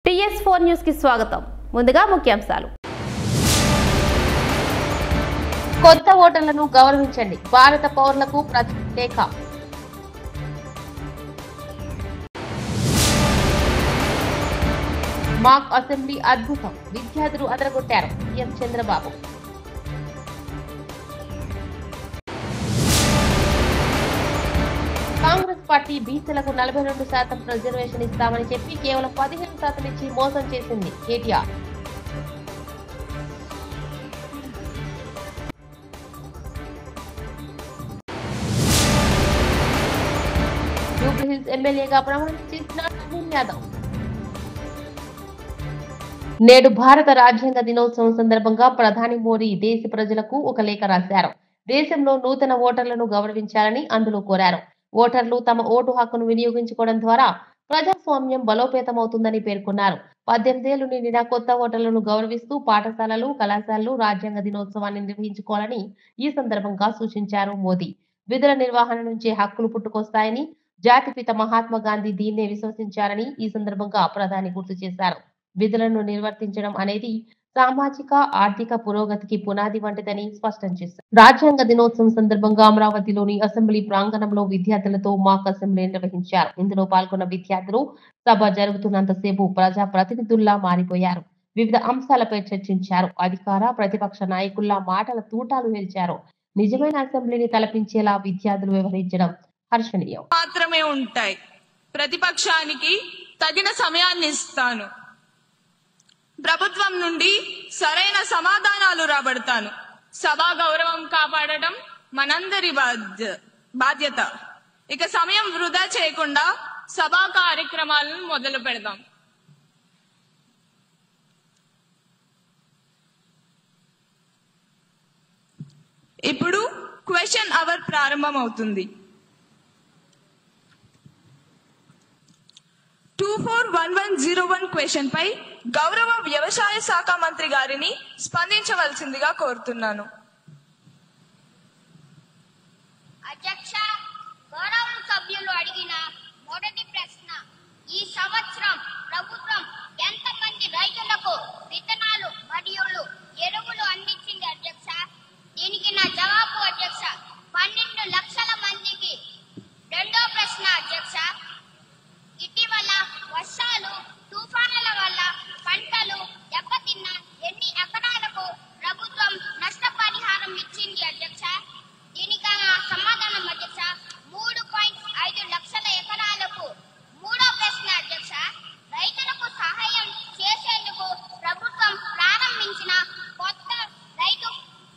TS4 news కి స్వాగతం. ముందుగా ముఖ్యాంశాలు. కొత్త ఓటర్లను గౌరవించండి. భారత పౌరులకు ప్రత్యేక మాక్ అసెంబ్లీ అద్భుతం. విద్యార్థులు అదరగొట్టారు. సీఎం చంద్రబాబు. కాంగ్రెస్ పార్టీ బీసీలకు 42% రిజర్వేషన్ ఇస్తామని చెప్పి కేవలం 15% ఇచ్చి మోసం చేసింది కేటీఆర్. జూబ్లీహిల్స్ ఎమ్మెల్యేగా ప్రమాణం చేసిన నవీన్ యాదవ్. నేడు భారత రాజ్యాంగ దినోత్సవం సందర్భంగా ప్రధాని మోడీ దేశ ప్రజలకు ఒక లేఖ రాశారు. దేశంలో నూతన ఓటర్లను గౌరవించాలని అందులో కోరారు. ఓటర్లు తమ ఓటు హక్కును వినియోగించుకోవడం ద్వారా ప్రజాస్వామ్యం బలోపేతమవుతుందని పేర్కొన్నారు. 18 ఏళ్లు నిండిన కొత్త ఓటర్లను గౌరవిస్తూ పాఠశాలలు, కళాశాలలు రాజ్యాంగ దినోత్సవాన్ని నిర్వహించుకోవాలని ఈ సందర్భంగా సూచించారు మోదీ. విధుల నిర్వహణ నుంచే హక్కులు పుట్టుకొస్తాయని, జాతిపిత మహాత్మా గాంధీ దీన్నే విశ్వసించారని ఈ సందర్భంగా ప్రధాని గుర్తు చేశారు. విధులను నిర్వర్తించడం అనేది సామాజిక, ఆర్థిక పురోగతికి పునాది వంటిదని స్పష్టం చేశారు. రాజ్యాంగ దినోత్సవం సందర్భంగా అమరావతిలోని అసెంబ్లీ ప్రాంగణంలో విద్యార్థులతో మాక్ అసెంబ్లీ నిర్వహించారు. ఇందులో పాల్గొన్న విద్యార్థులు సభ జరుగుతున్నంతసేపు ప్రజా ప్రతినిధుల్లా మారిపోయారు. వివిధ అంశాలపై చర్చించారు. అధికార, ప్రతిపక్ష నాయకుల్లా మాటల తూటాలు నిలిచారు. నిజమైన అసెంబ్లీని తలపించేలా విద్యార్థులు వ్యవహరించడం హర్షణీయం. మాత్రమే ఉంటాయి. ప్రతిపక్షానికి తగిన సమయాన్ని ఇస్తాను. ప్రభుత్వం నుండి సరైన సమాధానాలు రాబడతాను. సభా గౌరవం కాపాడటం మనందరి బాధ్యత. ఇక సమయం వృధా చేయకుండా సభా కార్యక్రమాలను మొదలు పెడదాం. ఇప్పుడు క్వశ్చన్ అవర్ ప్రారంభమవుతుంది. 241101 క్వశ్చన్ పై గౌరవ వ్యవసాయ శాఖ మంత్రి గారిని స్పందించవలసిందిగా కోరుతున్నాను. అధ్యక్ష, గౌరవ సభ్యులు అడిగిన మొదటి ప్రశ్న, ఈ సంవత్సరం ప్రభుత్వం ఎంతమంది రైతులకు విత్తనాలు మరియు ఎరువులు అందించింది అధ్యక్ష? దీనికి నా జవాబు అధ్యక్ష, 12 లక్షల మందికి. రెండో ప్రశ్న అధ్యక్ష, ఇటీవల వర్షాలు, తుఫానుల వల్ల పంటలు దెబ్బతిన్న ఎన్ని ఎకరాలకు ప్రభుత్వం నష్టపరిహారం ఇచ్చింది అధ్యక్ష? దీనికి సమాధానం అధ్యక్ష, 3.5 లక్షల ఎకరాలకు. మూడో ప్రశ్న అధ్యక్ష, రైతులకు సహాయం చేసేందుకు ప్రభుత్వం ప్రారంభించిన కొత్త రైతు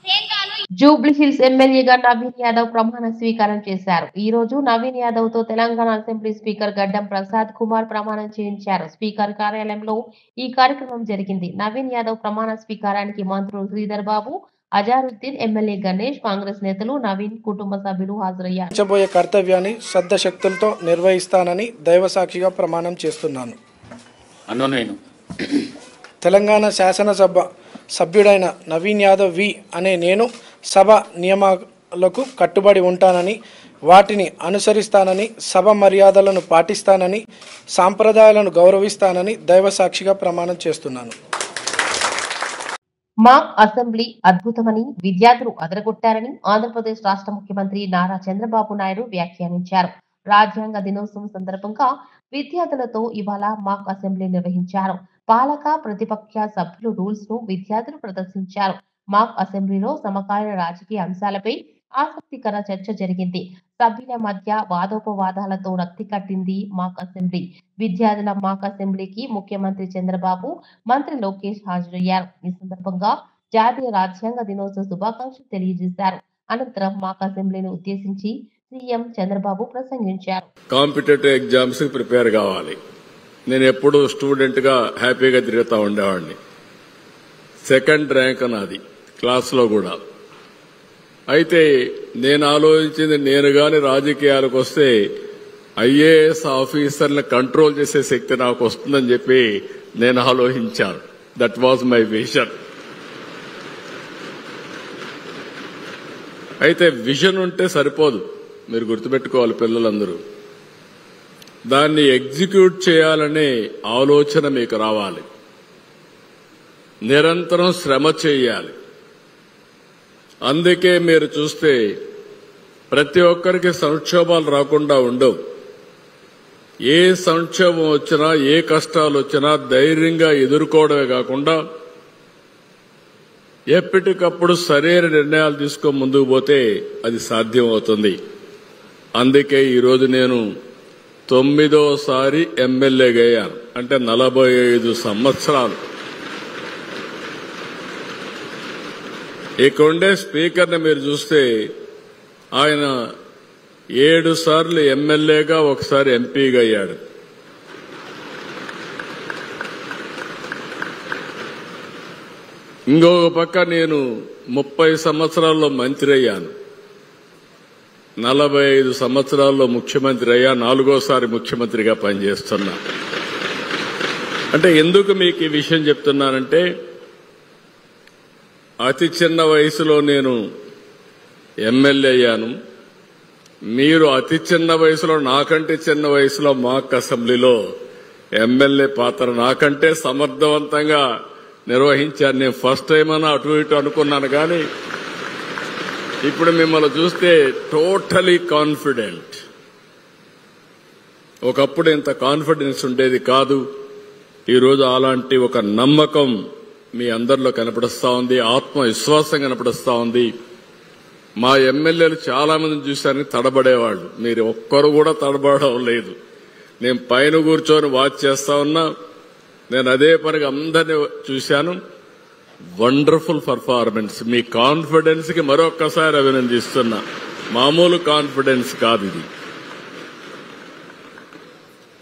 కేంద్రాలు. జూబ్లీహిల్స్ ఎమ్మెల్యేగా నవీన్ యాదవ్ ప్రమాణ స్వీకారం చేశారు. ఈ రోజు నవీన్ యాదవ్ తో తెలంగాణ అసెంబ్లీ స్పీకర్ గడ్డం ప్రసాద్ కుమార్ ప్రమాణం చేయించారు. స్పీకర్ కార్యాలయంలో ఈ కార్యక్రమం జరిగింది. నవీన్ యాదవ్ ప్రమాణ స్వీకారానికి మంత్రులు శ్రీధర్ బాబు, అజారుద్దీన్, ఎమ్మెల్యే గణేష్, కాంగ్రెస్ నేతలు, నవీన్ కుటుంబ సభ్యులు హాజరయ్యారు. చేయబోయే కర్తవ్యాన్ని శ్రద్ధశక్తులతో నిర్వహిస్తానని దైవ సాక్షిగా ప్రమాణం చేస్తున్నాను. తెలంగాణ శాసనసభ సభ్యుడైన నవీన్ యాదవ్ వి అనే నేను సభ నియమాలకు కట్టుబడి ఉంటానని, వాటిని అనుసరిస్తానని, సభ మర్యాదలను పాటిస్తానని, సాంప్రదాయాలను గౌరవిస్తానని దైవ సాక్షిగా ప్రమాణం చేస్తున్నాను. మాక్ అసెంబ్లీ అద్భుతమని, విద్యార్థులు అదరగొట్టారని ఆంధ్రప్రదేశ్ రాష్ట్ర ముఖ్యమంత్రి నారా చంద్రబాబు నాయుడు వ్యాఖ్యానించారు. రాజ్యాంగ దినోత్సవం సందర్భంగా విద్యార్థులతో ఇవాళ మాక్ అసెంబ్లీ నిర్వహించారు. పాలక, ప్రతిపక్ష సభ్యులు రూల్స్ ను విద్యార్థులు ప్రదర్శించారు. మాక్ అసెంబ్లీలో సమకాలీన రాజకీయ అంశాలపై ఆసక్తికర చర్చ జరిగింది. సభ్యుల మధ్య వాదోపవాదాలతో రక్తి కట్టింది మాక్ అసెంబ్లీ. విద్యార్థుల మాక్ అసెంబ్లీకి ముఖ్యమంత్రి చంద్రబాబు, మంత్రి లోకేష్ హాజరయ్యారు. ఈ సందర్భంగా జాతీయ రాజ్యాంగ దినోత్సవ శుభాకాంక్షలు తెలియజేశారు. అనంతరం మాక్ అసెంబ్లీని ఉద్దేశించి సీఎం చంద్రబాబు ప్రసంగించారు. కాంపిటేటివ్ ఎగ్జామ్స్ కి ప్రిపేర్ కావాలి. నేను ఎప్పుడు స్టూడెంట్ గా హ్యాపీగా తిరుగుతూ ఉండేవాడిని. సెకండ్ ర్యాంక్ నాది క్లాస్లో కూడా. అయితే నేను ఆలోచించింది, నేను గాని రాజకీయాలకు వస్తే ఐఏఎస్ ఆఫీసర్లను కంట్రోల్ చేసే శక్తి నాకు వస్తుందని చెప్పి నేను ఆలోచించాను. That was my vision. అయితే విజన్ ఉంటే సరిపోదు, మీరు గుర్తుపెట్టుకోవాలి పిల్లలందరూ. దాన్ని ఎగ్జిక్యూట్ చేయాలనే ఆలోచన మీకు రావాలి. నిరంతరం శ్రమ చేయాలి. అందుకే మీరు చూస్తే ప్రతి ఒక్కరికి సంక్షోభాలు రాకుండా ఉండవు. ఏ సంక్షోభం వచ్చినా, ఏ కష్టాలు వచ్చినా ధైర్యంగా ఎదుర్కోవడమే కాకుండా ఎప్పటికప్పుడు సరైన నిర్ణయాలు తీసుకొని ముందుకు పోతే అది సాధ్యమవుతుంది. అందుకే ఈరోజు నేను 9వ ఎమ్మెల్యేగా అయ్యాను. అంటే 45 సంవత్సరాలు. ఇక్కడుండే స్పీకర్ని మీరు చూస్తే ఆయన 7 సార్లు ఎమ్మెల్యేగా, ఒకసారి ఎంపీగా అయ్యాడు. ఇంకొక పక్క నేను 30 సంవత్సరాల్లో మంత్రి అయ్యాను. 45 సంవత్సరాల్లో ముఖ్యమంత్రి అయ్యా. 4వ ముఖ్యమంత్రిగా పనిచేస్తున్నా. అంటే ఎందుకు మీకు ఈ విషయం చెప్తున్నానంటే, అతి చిన్న వయసులో నేను ఎమ్మెల్యే అయ్యాను. మీరు అతి చిన్న వయసులో, నాకంటే చిన్న వయసులో మాక్ అసెంబ్లీలో ఎమ్మెల్యే పాత్ర నాకంటే సమర్థవంతంగా నిర్వహించాను. నేను ఫస్ట్ టైం అన్నా అటు ఇటు అనుకున్నాను, కానీ ఇప్పుడు మిమ్మల్ని చూస్తే టోటలీ కాన్ఫిడెంట్. ఒకప్పుడు ఇంత కాన్ఫిడెన్స్ ఉండేది కాదు. ఈరోజు అలాంటి ఒక నమ్మకం మీ అందరిలో కనపడుస్తా ఉంది. ఆత్మవిశ్వాసం కనపడుస్తా ఉంది. మా ఎమ్మెల్యేలు చాలా మందిని చూశారని తడబడేవాళ్ళు. మీరు ఒక్కరు కూడా తడబడడం లేదు. నేను పైన కూర్చొని వాచ్ చేస్తా ఉన్నా. నేను అదే పనిగా అందరినీ చూశాను. Wonderful performance. మీ కాన్ఫిడెన్స్ కి మరొక్కసారి అభినందిస్తున్నా. మామూలు కాన్ఫిడెన్స్ కాదు ఇది.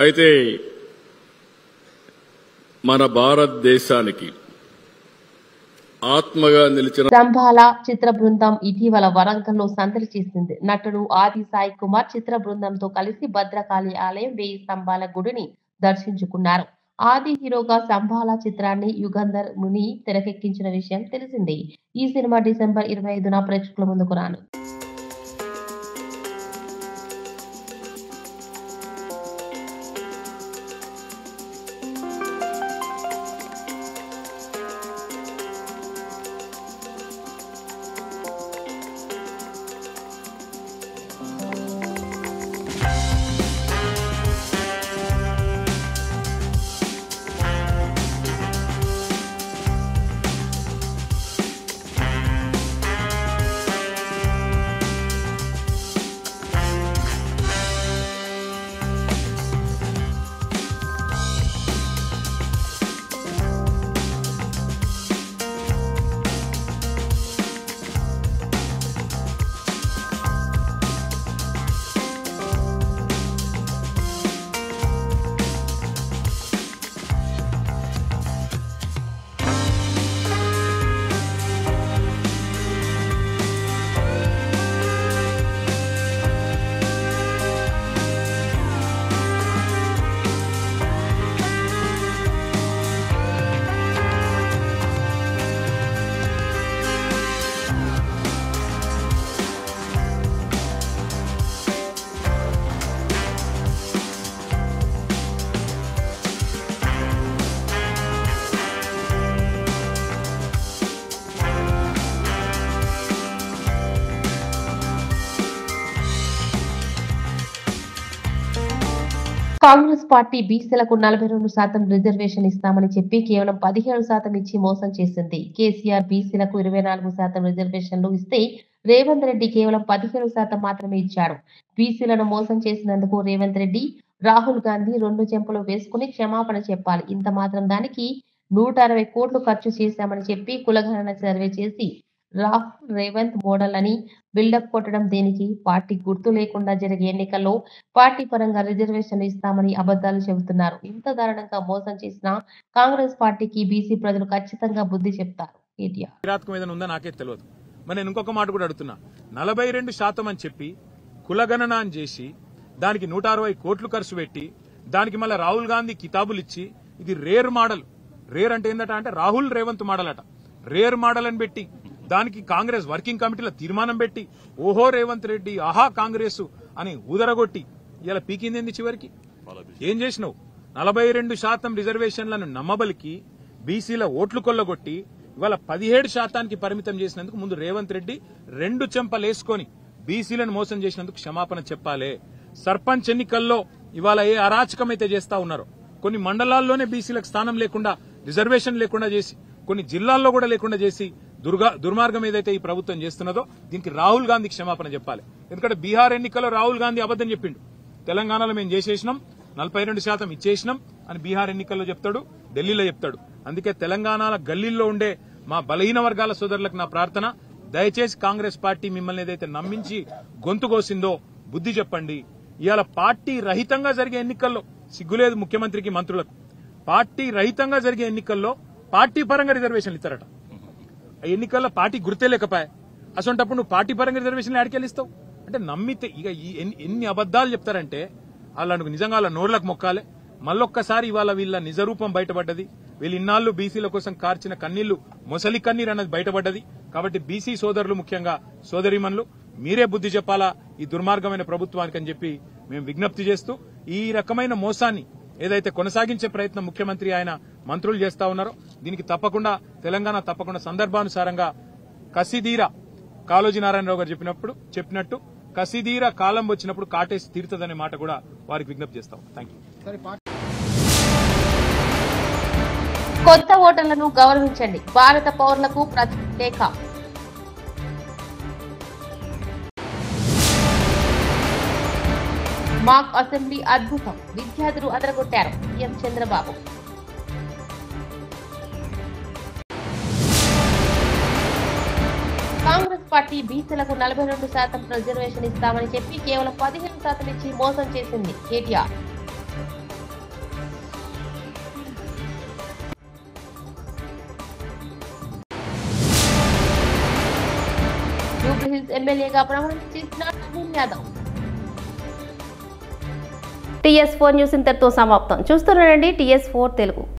అయితే మన భారతదేశానికి ఆత్మగా నిలిచిన సంబాల చిత్ర బృందం ఇటీవల వరంగల్లో సందడి చేసింది. నటుడు ఆది సాయి కుమార్ చిత్ర బృందంతో కలిసి భద్రకాళి ఆలయం 1000 స్తంభాల గుడిని దర్శించుకున్నారు. ఆది హీరోగా సంబాల చిత్రాన్ని యుగంధర్ ముని తెరకెక్కించిన విషయం తెలిసిందే. ఈ సినిమా డిసెంబర్ 25న ప్రేక్షకుల ముందుకు రాను. కాంగ్రెస్ పార్టీ బీసీలకు 42% రిజర్వేషన్ ఇస్తామని చెప్పి కేవలం 17% ఇచ్చి మోసం చేసింది. కేసీఆర్ బీసీలకు 24% రిజర్వేషన్లు ఇస్తే రేవంత్ రెడ్డి కేవలం 17% మాత్రమే ఇచ్చాడు. బీసీలను మోసం చేసినందుకు రేవంత్ రెడ్డి, రాహుల్ గాంధీ 2 చెంపలు వేసుకుని క్షమాపణ చెప్పాలి. ఇంత మాత్రం దానికి 160 కోట్లు ఖర్చు చేశామని చెప్పి కులగణన సర్వే చేసి రాహుల్ రేవంత్ మోడల్ అని బిల్డప్ కొట్టడం దేనికి? పార్టీ గుర్తు లేకుండా జరిగే ఎన్నికల్లో పార్టీ పరంగా రిజర్వేషన్లు ఇస్తామని అబద్ధాలు చెబుతున్నారు. ఇంత దారుణంగా మోసం చేసిన కాంగ్రెస్ పార్టీకి బీసీ ప్రజలు ఖచ్చితంగా బుద్ధి చెప్తారు. నాకే తెలియదు. మరి నేను ఇంకొక మాట కూడా అడుగుతున్నా. 42% అని చెప్పి కులగణన అని చేసి దానికి 160 కోట్లు ఖర్చు పెట్టి దానికి మళ్ళీ రాహుల్ గాంధీ కితాబులు ఇచ్చి ఇది రేర్ మోడల్. రేర్ అంటే ఏందట అంటే రాహుల్ రేవంత్ మోడల్ అట. రేర్ మోడల్ అని పెట్టి దానికి కాంగ్రెస్ వర్కింగ్ కమిటీలో తీర్మానం పెట్టి ఓహో రేవంత్ రెడ్డి ఆహా కాంగ్రెస్ అని ఊదరగొట్టి ఇలా పీకింది చివరికి. ఏం చేసినావు? 42% రిజర్వేషన్లను నమ్మబలికి బీసీల ఓట్లు కొల్లగొట్టి ఇవాళ 17% పరిమితం చేసినందుకు ముందు రేవంత్ రెడ్డి 2 చెంపలేసుకొని బీసీలను మోసం చేసినందుకు క్షమాపణ చెప్పాలి. సర్పంచ్ ఎన్నికల్లో ఇవాళ ఏ అరాచకమైతే చేస్తా ఉన్నారో, కొన్ని మండలాల్లోనే బీసీలకు స్థానం లేకుండా, రిజర్వేషన్ లేకుండా చేసి, కొన్ని జిల్లాల్లో కూడా లేకుండా చేసి దుర్మార్గం ఏదైతే ఈ ప్రభుత్వం చేస్తున్నదో దీనికి రాహుల్ గాంధీ క్షమాపణ చెప్పాలి. ఎందుకంటే బీహార్ ఎన్నికల్లో రాహుల్ గాంధీ అబద్దం చెప్పిండు. తెలంగాణలో మేము చేసేసినాం, 42% ఇచ్చేసినాం అని బీహార్ ఎన్నికల్లో చెప్తాడు, ఢిల్లీలో చెప్తాడు. అందుకే తెలంగాణ గల్లీల్లో ఉండే మా బలహీన వర్గాల సోదరులకు నా ప్రార్థన, దయచేసి కాంగ్రెస్ పార్టీ మిమ్మల్ని ఏదైతే నమ్మించి గొంతు కోసిందో బుద్ధి చెప్పండి. ఇవాళ పార్టీ రహితంగా జరిగే ఎన్నికల్లో సిగ్గులేదు ముఖ్యమంత్రికి, మంత్రులకు. పార్టీ రహితంగా జరిగే ఎన్నికల్లో పార్టీ పరంగా రిజర్వేషన్లు ఇస్తారట. ఆ ఎన్నికల్లో పార్టీ గుర్తే లేకపోయా. అసొంటప్పుడు నువ్వు పార్టీ పరంగా రిజర్వేషన్లు ఆడికెళ్ళిస్తావు అంటే నమ్మితే ఇక ఎన్ని అబద్దాలు చెప్తారంటే వాళ్ళకు నిజంగా వాళ్ళ నోర్లకు మొక్కాలే. మళ్ళొక్కసారి ఇవాళ వీళ్ళ నిజరూపం బయటపడ్డది. వీళ్ళు ఇన్నాళ్లు బీసీల కోసం కార్చిన కన్నీళ్లు మొసలి కన్నీరు అన్నది బయటపడ్డది. కాబట్టి బీసీ సోదరులు, ముఖ్యంగా సోదరీమణులు, మీరే బుద్ధి చెప్పాలా ఈ దుర్మార్గమైన ప్రభుత్వానికి అని చెప్పి మేము విజ్ఞప్తి చేస్తూ, ఈ రకమైన మోసాన్ని ఏదైతే కొనసాగించే ప్రయత్నం ముఖ్యమంత్రి ఆయన మంత్రులు చేస్తా ఉన్నారో దీనికి తెలంగాణ తప్పకుండా సందర్భానుసారంగా కసిదీరా, కాళోజీ నారాయణరావు గారు చెప్పినట్టు కసిదీరా కాలం వచ్చినప్పుడు కాటేసి తీరుతుందనే మాట కూడా వారికి విజ్ఞప్తి చేస్తాం. Thank you. కొత్త ఓటర్లను గౌరవించండి. భారత పౌరులకు ప్రత్యేక మాక్ అసెంబ్లీ అద్భుతం, విద్యార్థులు అదరగొట్టారు. సీఎం చంద్రబాబు. కాంగ్రెస్ పార్టీ బీసీలకు 42% రిజర్వేషన్ ఇస్తామని చెప్పి కేవలం 15% ఇచ్చి మోసం చేసింది కేటీఆర్. జూబ్లీహిల్స్ ఎమ్మెల్యేగా ప్రమాణం చేసిన నవీన్ యాదవ్. TS4 న్యూస్ ఇంతటితో సమాప్తం. చూస్తున్నారండి TS4 తెలుగు.